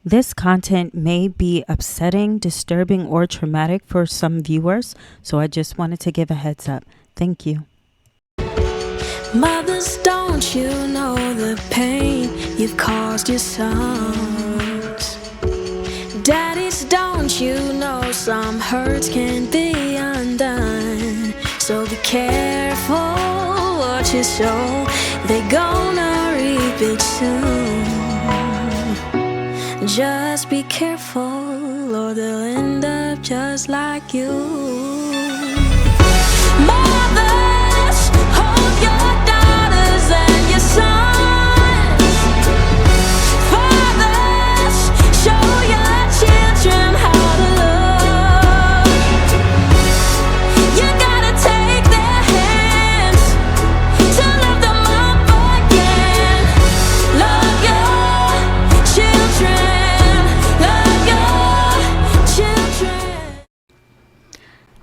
This content may be upsetting, disturbing, or traumatic for some viewers, so I just wanted to give a heads up. Thank you. Mothers, don't you know the pain you've caused your sons? Daddies, don't you know some hurts can't be undone? So be careful what you sow, they gonna reap it soon. Just be careful or they'll end up just like you. Mothers, hold your daughters and your sons. Fathers, show your children how to love. You gotta take their hands to lift them up again. Love your children. Love your children.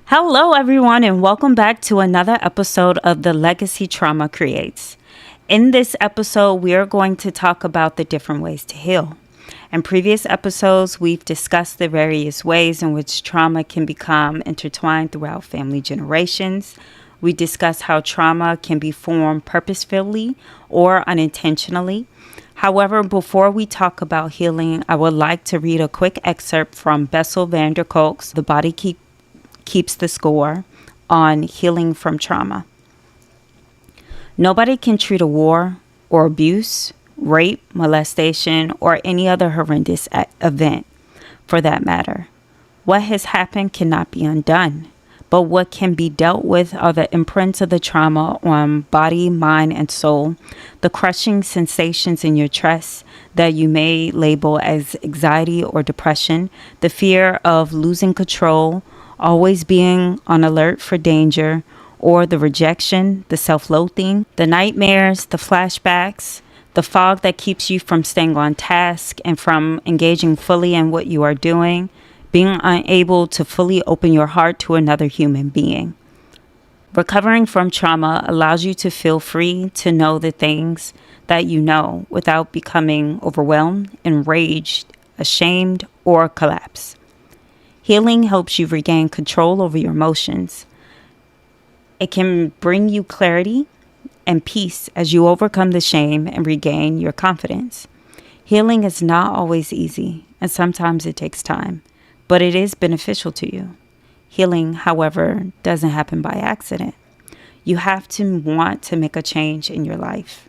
Hello, everyone, and welcome back to another episode of The Legacy Trauma Creates. In this episode, we are going to talk about the different ways to heal. In previous episodes, we've discussed the various ways in which trauma can become intertwined throughout family generations. We discussed how trauma can be formed purposefully or unintentionally. However, before we talk about healing, I would like to read a quick excerpt from Bessel van der Kolk's The Body Keeps the Score on healing from trauma. Nobody can treat a war or abuse, rape, molestation, or any other horrendous event for that matter. What has happened cannot be undone, but what can be dealt with are the imprints of the trauma on body, mind, and soul, the crushing sensations in your chest that you may label as anxiety or depression, the fear of losing control, always being on alert for danger, or the rejection, the self-loathing, the nightmares, the flashbacks, the fog that keeps you from staying on task and from engaging fully in what you are doing, being unable to fully open your heart to another human being. Recovering from trauma allows you to feel free to know the things that you know without becoming overwhelmed, enraged, ashamed, or collapse. Healing helps you regain control over your emotions. It can bring you clarity and peace as you overcome the shame and regain your confidence. Healing is not always easy, and sometimes it takes time, but it is beneficial to you. Healing, however, doesn't happen by accident. You have to want to make a change in your life.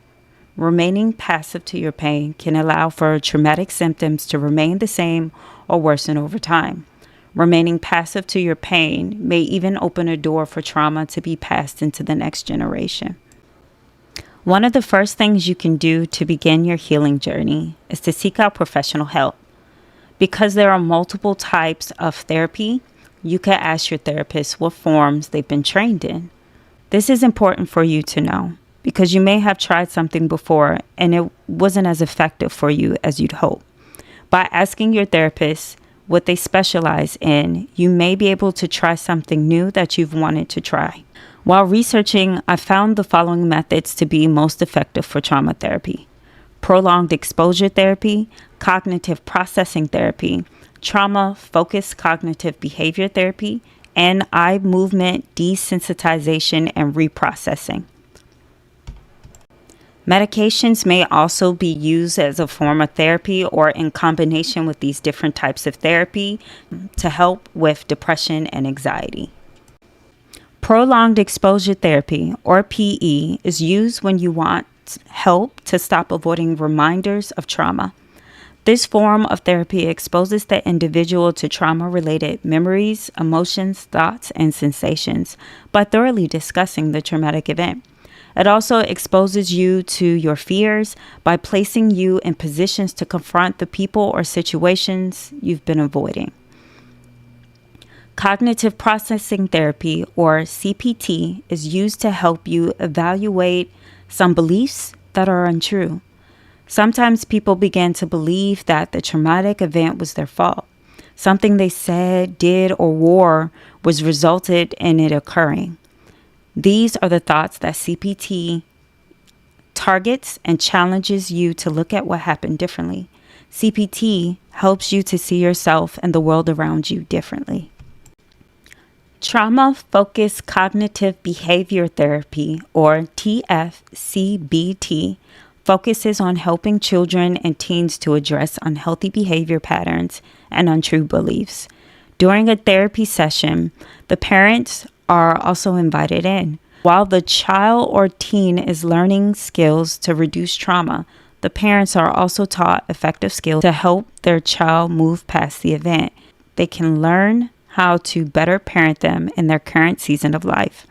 Remaining passive to your pain can allow for traumatic symptoms to remain the same or worsen over time. Remaining passive to your pain may even open a door for trauma to be passed into the next generation. One of the first things you can do to begin your healing journey is to seek out professional help. Because there are multiple types of therapy, you can ask your therapist what forms they've been trained in. This is important for you to know because you may have tried something before and it wasn't as effective for you as you'd hope. By asking your therapist what they specialize in, you may be able to try something new that you've wanted to try. While researching, I found the following methods to be most effective for trauma therapy: prolonged exposure therapy, cognitive processing therapy, trauma-focused cognitive behavior therapy, and eye movement desensitization and reprocessing. Medications may also be used as a form of therapy or in combination with these different types of therapy to help with depression and anxiety. Prolonged exposure therapy, or PE, is used when you want help to stop avoiding reminders of trauma. This form of therapy exposes the individual to trauma-related memories, emotions, thoughts, and sensations by thoroughly discussing the traumatic event. It also exposes you to your fears by placing you in positions to confront the people or situations you've been avoiding. Cognitive processing therapy, or CPT, is used to help you evaluate some beliefs that are untrue. Sometimes people begin to believe that the traumatic event was their fault. Something they said, did, or wore was resulted in it occurring. These are the thoughts that CPT targets and challenges you to look at what happened differently. CPT helps you to see yourself and the world around you differently. Trauma-focused cognitive behavior therapy, or TFCBT, focuses on helping children and teens to address unhealthy behavior patterns and untrue beliefs. During a therapy session, the parents are also invited in. While the child or teen is learning skills to reduce trauma, the parents are also taught effective skills to help their child move past the event. They can learn how to better parent them in their current season of life.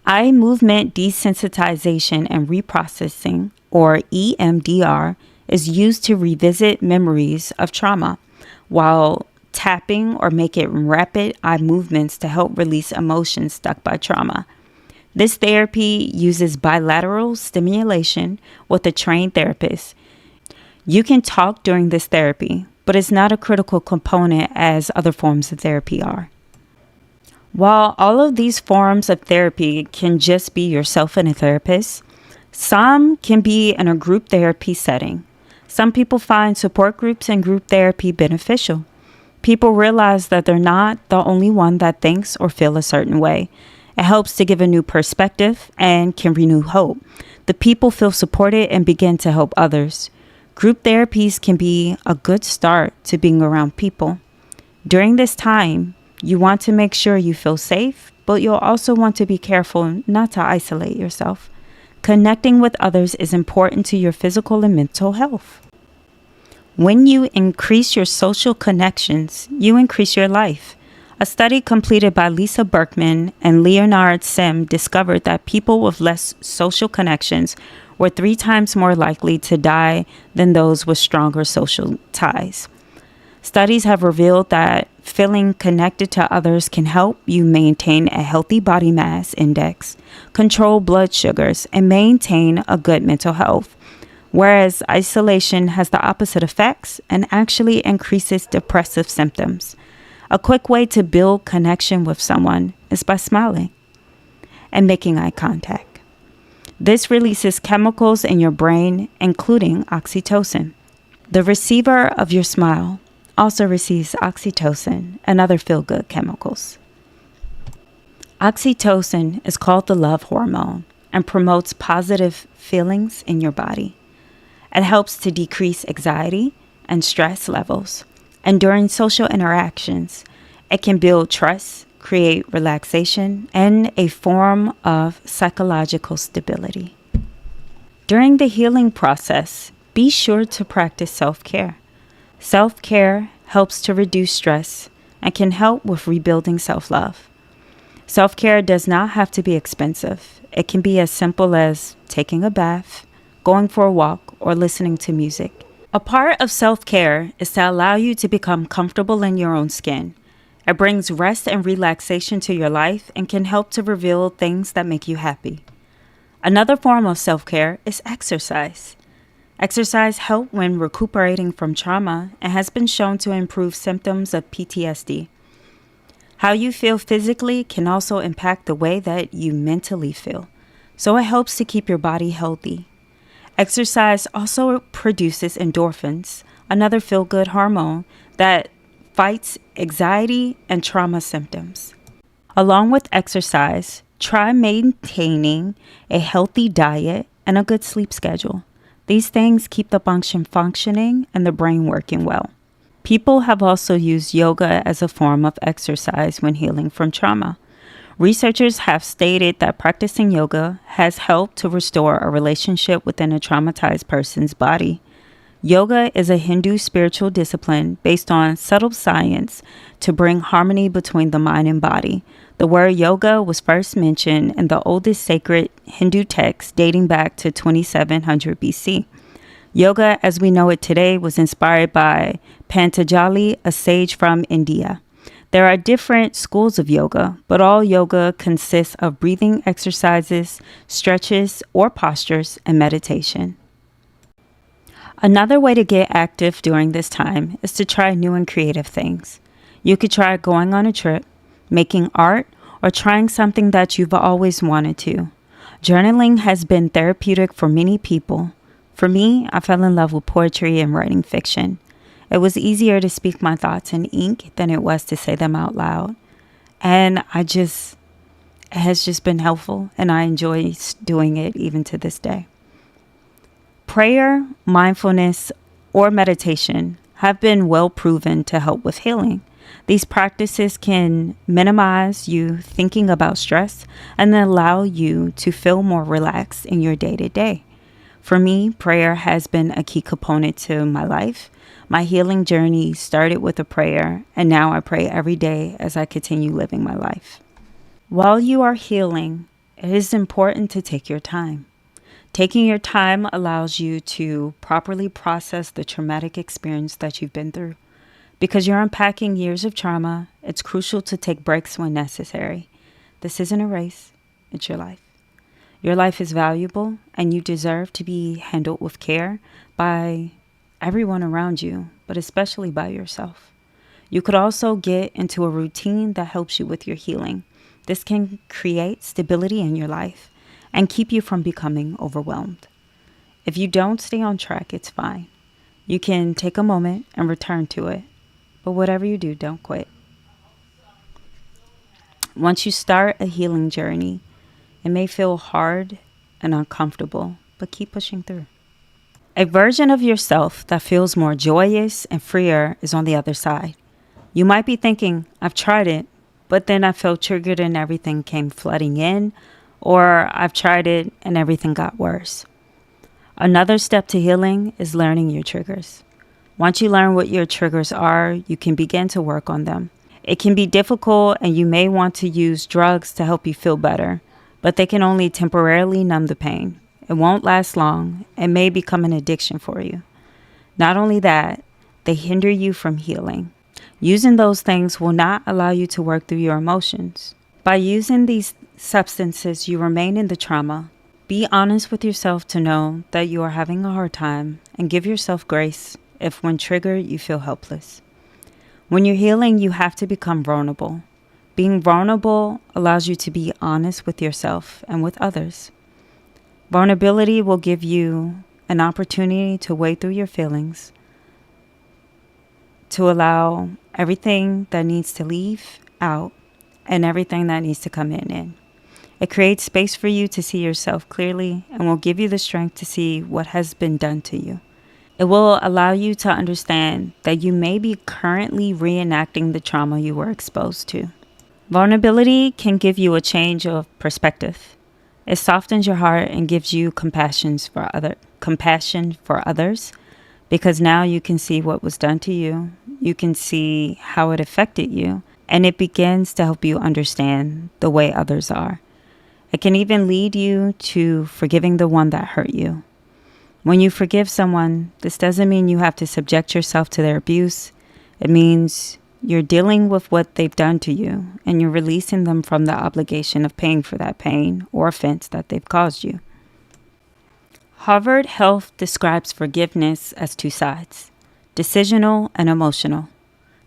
Eye movement desensitization and reprocessing, or EMDR, is used to revisit memories of trauma, while tapping or making rapid eye movements to help release emotions stuck by trauma. This therapy uses bilateral stimulation with a trained therapist. You can talk during this therapy, but it's not a critical component as other forms of therapy are. While all of these forms of therapy can just be yourself and a therapist, some can be in a group therapy setting. Some people find support groups and group therapy beneficial. People realize that they're not the only one that thinks or feels a certain way. It helps to give a new perspective and can renew hope. The people feel supported and begin to help others. Group therapies can be a good start to being around people. During this time, you want to make sure you feel safe, but you'll also want to be careful not to isolate yourself. Connecting with others is important to your physical and mental health. When you increase your social connections, you increase your life. A study completed by Lisa Berkman and Leonard Sim discovered that people with less social connections were 3 times more likely to die than those with stronger social ties. Studies have revealed that feeling connected to others can help you maintain a healthy body mass index, control blood sugars, and maintain a good mental health, whereas isolation has the opposite effects and actually increases depressive symptoms. A quick way to build connection with someone is by smiling and making eye contact. This releases chemicals in your brain, including oxytocin. The receiver of your smile also receives oxytocin and other feel-good chemicals. Oxytocin is called the love hormone and promotes positive feelings in your body. It helps to decrease anxiety and stress levels. And during social interactions, it can build trust, create relaxation, and a form of psychological stability. During the healing process, be sure to practice self-care. Self-care helps to reduce stress and can help with rebuilding self-love. Self-care does not have to be expensive. It can be as simple as taking a bath, going for a walk, or listening to music. A part of self-care is to allow you to become comfortable in your own skin. It brings rest and relaxation to your life and can help to reveal things that make you happy. Another form of self-care is exercise. Exercise helps when recuperating from trauma and has been shown to improve symptoms of PTSD. How you feel physically can also impact the way that you mentally feel, so it helps to keep your body healthy. Exercise also produces endorphins, another feel-good hormone that fights anxiety and trauma symptoms. Along with exercise, try maintaining a healthy diet and a good sleep schedule. These things keep the function functioning and the brain working well. People have also used yoga as a form of exercise when healing from trauma. Researchers have stated that practicing yoga has helped to restore a relationship within a traumatized person's body. Yoga is a Hindu spiritual discipline based on subtle science to bring harmony between the mind and body. The word yoga was first mentioned in the oldest sacred Hindu text dating back to 2700 BC. Yoga, as we know it today, was inspired by Patanjali, a sage from India. There are different schools of yoga, but all yoga consists of breathing exercises, stretches, or postures, and meditation. Another way to get active during this time is to try new and creative things. You could try going on a trip, making art, or trying something that you've always wanted to. Journaling has been therapeutic for many people. For me, I fell in love with poetry and writing fiction. It was easier to speak my thoughts in ink than it was to say them out loud. And it has just been helpful, and I enjoy doing it even to this day. Prayer, mindfulness, or meditation have been well proven to help with healing. These practices can minimize you thinking about stress and allow you to feel more relaxed in your day to day. For me, prayer has been a key component to my life. My healing journey started with a prayer, and now I pray every day as I continue living my life. While you are healing, it is important to take your time. Taking your time allows you to properly process the traumatic experience that you've been through. Because you're unpacking years of trauma, it's crucial to take breaks when necessary. This isn't a race, it's your life. Your life is valuable, and you deserve to be handled with care by everyone around you, but especially by yourself. You could also get into a routine that helps you with your healing. This can create stability in your life and keep you from becoming overwhelmed. If you don't stay on track, it's fine. You can take a moment and return to it. But whatever you do, don't quit. Once you start a healing journey, it may feel hard and uncomfortable, but keep pushing through. A version of yourself that feels more joyous and freer is on the other side. You might be thinking, I've tried it, but then I felt triggered and everything came flooding in, or I've tried it and everything got worse. Another step to healing is learning your triggers. Once you learn what your triggers are, you can begin to work on them. It can be difficult, and you may want to use drugs to help you feel better, but they can only temporarily numb the pain. It won't last long and may become an addiction for you. Not only that, they hinder you from healing. Using those things will not allow you to work through your emotions. By using these substances, you remain in the trauma. Be honest with yourself to know that you are having a hard time, and give yourself grace if when triggered you feel helpless. When you're healing, you have to become vulnerable. Being vulnerable allows you to be honest with yourself and with others. Vulnerability will give you an opportunity to wade through your feelings, to allow everything that needs to leave out and everything that needs to come in. It creates space for you to see yourself clearly and will give you the strength to see what has been done to you. It will allow you to understand that you may be currently reenacting the trauma you were exposed to. Vulnerability can give you a change of perspective. It softens your heart and gives you compassion for others, because now you can see what was done to you. You can see how it affected you, and it begins to help you understand the way others are. It can even lead you to forgiving the one that hurt you. When you forgive someone, this doesn't mean you have to subject yourself to their abuse. It means you're dealing with what they've done to you, and you're releasing them from the obligation of paying for that pain or offense that they've caused you. Harvard Health describes forgiveness as two sides, decisional and emotional.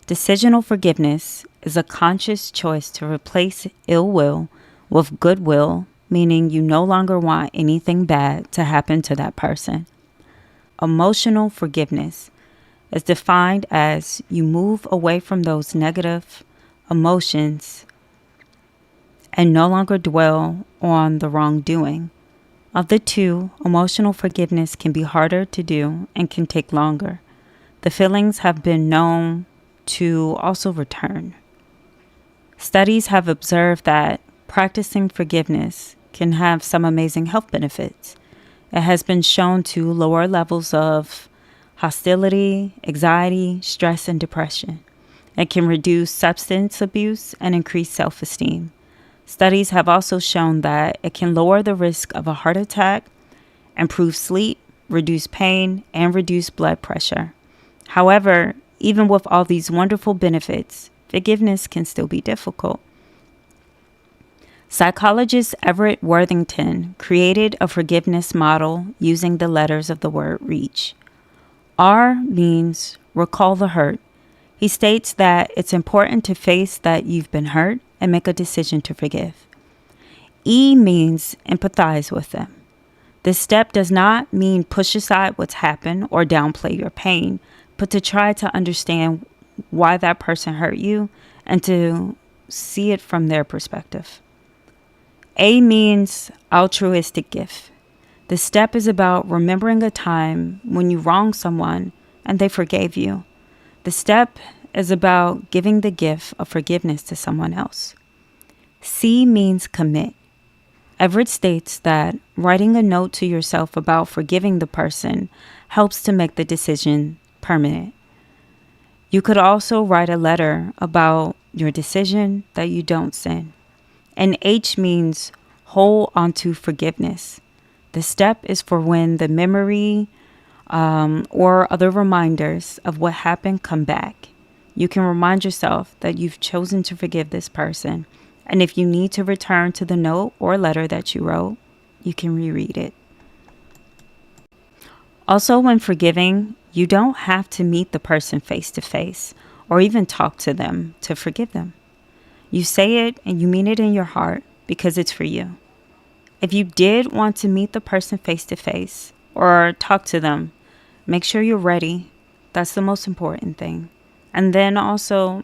Decisional forgiveness is a conscious choice to replace ill will with goodwill, meaning you no longer want anything bad to happen to that person. Emotional forgiveness is defined as you move away from those negative emotions and no longer dwell on the wrongdoing. Of the two, emotional forgiveness can be harder to do and can take longer. The feelings have been known to also return. Studies have observed that practicing forgiveness can have some amazing health benefits. It has been shown to lower levels of hostility, anxiety, stress, and depression. It can reduce substance abuse and increase self-esteem. Studies have also shown that it can lower the risk of a heart attack, improve sleep, reduce pain, and reduce blood pressure. However, even with all these wonderful benefits, forgiveness can still be difficult. Psychologist Everett Worthington created a forgiveness model using the letters of the word REACH. R means recall the hurt. He states that it's important to face that you've been hurt and make a decision to forgive. E means empathize with them. This step does not mean push aside what's happened or downplay your pain, but to try to understand why that person hurt you and to see it from their perspective. A means altruistic gift. The step is about remembering a time when you wronged someone and they forgave you. The step is about giving the gift of forgiveness to someone else. C means commit. Everett states that writing a note to yourself about forgiving the person helps to make the decision permanent. You could also write a letter about your decision that you don't sin. And H means hold onto forgiveness. The step is for when the memory or other reminders of what happened come back. You can remind yourself that you've chosen to forgive this person. And if you need to return to the note or letter that you wrote, you can reread it. Also, when forgiving, you don't have to meet the person face to face or even talk to them to forgive them. You say it and you mean it in your heart because it's for you. If you did want to meet the person face to face or talk to them, make sure you're ready. That's the most important thing. And then also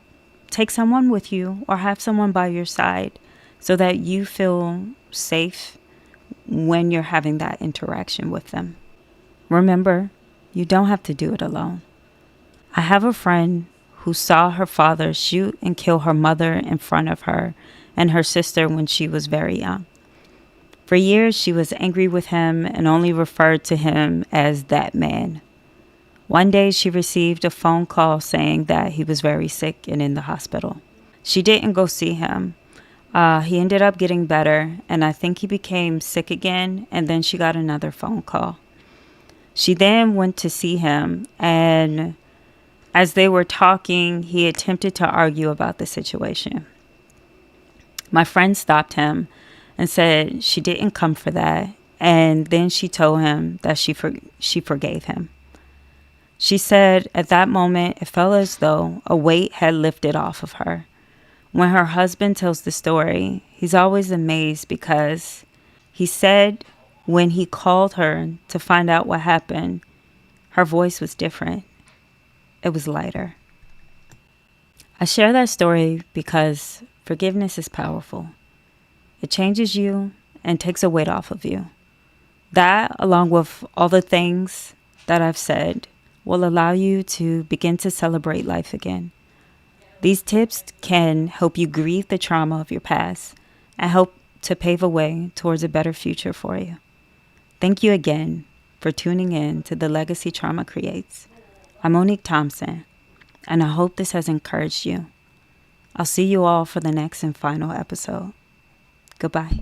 take someone with you or have someone by your side so that you feel safe when you're having that interaction with them. Remember, you don't have to do it alone. I have a friend who saw her father shoot and kill her mother in front of her and her sister when she was very young. For years, she was angry with him and only referred to him as that man. One day, she received a phone call saying that he was very sick and in the hospital. She didn't go see him. He ended up getting better, and I think he became sick again, and then she got another phone call. She then went to see him, and as they were talking, he attempted to argue about the situation. My friend stopped him and said she didn't come for that, and then she told him that she forgave him. She said at that moment, it felt as though a weight had lifted off of her. When her husband tells the story, he's always amazed because he said when he called her to find out what happened, her voice was different. It was lighter. I share that story because forgiveness is powerful. It changes you and takes a weight off of you. That, along with all the things that I've said, will allow you to begin to celebrate life again. These tips can help you grieve the trauma of your past and help to pave a way towards a better future for you. Thank you again for tuning in to The Legacy Trauma Creates. I'm Monique Thompson, and I hope this has encouraged you. I'll see you all for the next and final episode. Goodbye.